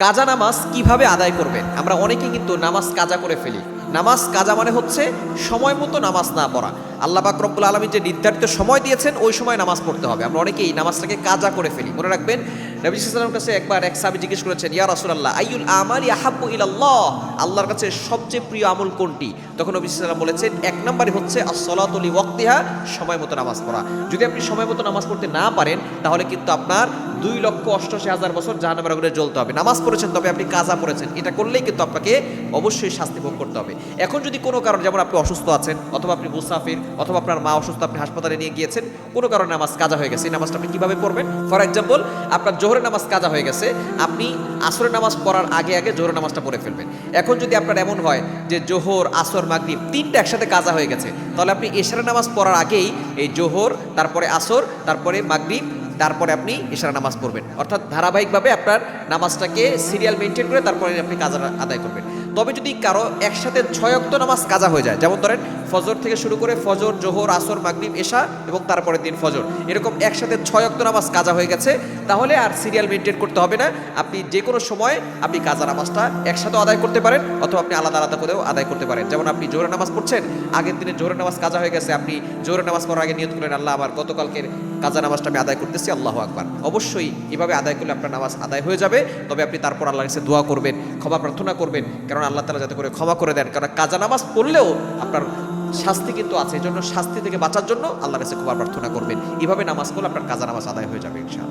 কাজা নামাজ কিভাবে আদায় করবেন? আমরা অনেকেই কিন্তু নামাজ কাজা করে ফেলি। নামাজ কাজা মানে হচ্ছে সময় মতো নামাজ না পড়া। আল্লাহ পাক রব্বুল আলামিন যে নির্ধারিত সময় দিয়েছেন ওই সময় নামাজ পড়তে হবে। আমরা অনেকেই নামাজটাকে কাজা করে ফেলি। মনে রাখবেন, নবী সাল্লাল্লাহু আলাইহি ওয়াসাল্লামের কাছে একবার এক সাহাবী জিজ্ঞেস করেছেন, ইয়া রাসূলুল্লাহ আইয়ুল আমালি আহাব্বু ইলাল্লাহ, আল্লাহর কাছে সবচেয়ে প্রিয় আমল কোনটি? তখন নবী সাল্লাল্লাহু আলাইহি ওয়াসাল্লাম বলেছেন, এক নম্বরে হচ্ছে আস-সালাতু লিওয়াক্তিহা, সময় মতো নামাজ পড়া। যদি আপনি সময় মতো নামাজ পড়তে না পারেন তাহলে কিন্তু আপনার 2,88,000 বছর জাহান্নামের আগুনে জ্বলতে হবে। নামাজ পড়েছেন তবে আপনি কাজা পড়েছেন, এটা করলেই কিন্তু আপনাকে অবশ্যই শাস্তি ভোগ করতে হবে। এখন যদি কোনো কারণ, যেমন আপনি অসুস্থ আছেন, অথবা আপনি মুসাফির, অথবা আপনার মা অসুস্থ, আপনি হাসপাতালে নিয়ে গিয়েছেন, কোনো কারণে নামাজ কাজা হয়ে গেছে, এই নামাজটা আপনি কিভাবে পড়বেন? ফর এক্সাম্পল, আপনার জোহরের নামাজ কাজা হয়ে গেছে, আপনি আসরের নামাজ পড়ার আগে আগে জোহরের নামাজটা পড়ে ফেলবেন। এখন যদি আপনার এমন হয় যে জোহর, আসর, মাগরিব তিনটা একসাথে কাজা হয়ে গেছে, তাহলে আপনি এশারের নামাজ পড়ার আগেই এই জোহর, তারপরে আসর, তারপরে মাগরিব, তারপরে আপনি ইশারা নামাজ পড়বেন। অর্থাৎ ধারাবাহিকভাবে আপনার নামাজটাকে সিরিয়াল মেনটেন করে তারপরে আপনি কাজা আদায় করবেন। তবে যদি কারো একসাথে 6 ওয়াক্ত নামাজ কাজা হয়ে যায়, যেমন ধরেন ফজর থেকে শুরু করে ফজর, জোহর, আসর, মাগরিব, এশা এবং তারপরের দিন ফজর, এরকম একসাথে 6 ওয়াক্ত নামাজ কাজা হয়ে গেছে, তাহলে আর সিরিয়াল মেনটেন করতে হবে না। আপনি যে কোনো সময় আপনি কাজা নামাজটা একসাথে আদায় করতে পারেন, অথবা আপনি আলাদা আলাদা করেও আদায় করতে পারেন। যেমন আপনি জোহরের নামাজ পড়ছেন, আগের দিনে জোহরের নামাজ কাজা হয়ে গেছে, আপনি জোহরের নামাজ পড়ার আগে নিয়ত করলেন, আল্লাহ আমার গতকালকের কাজা নামাজটা আমি আদায় করতেছি, আল্লাহু আকবার। অবশ্যই এভাবে আদায় করলে আপনার নামাজ আদায় হয়ে যাবে। তবে আপনি তারপর আল্লাহর কাছে দোয়া করবেন, ক্ষমা প্রার্থনা করবেন, কারণ আল্লাহ তাআলা যাতে করে ক্ষমা করে দেন। কারণ কাজা নামাজ পড়লেও আপনার শাস্তি কিন্তু আছে, এই জন্য শাস্তি থেকে বাঁচার জন্য আল্লাহর কাছে ক্ষমা প্রার্থনা করবেন। এভাবে নামাজ পড়লে আপনার কাজা নামাজ আদায় হয়ে যাবে ইনশাআল্লাহ।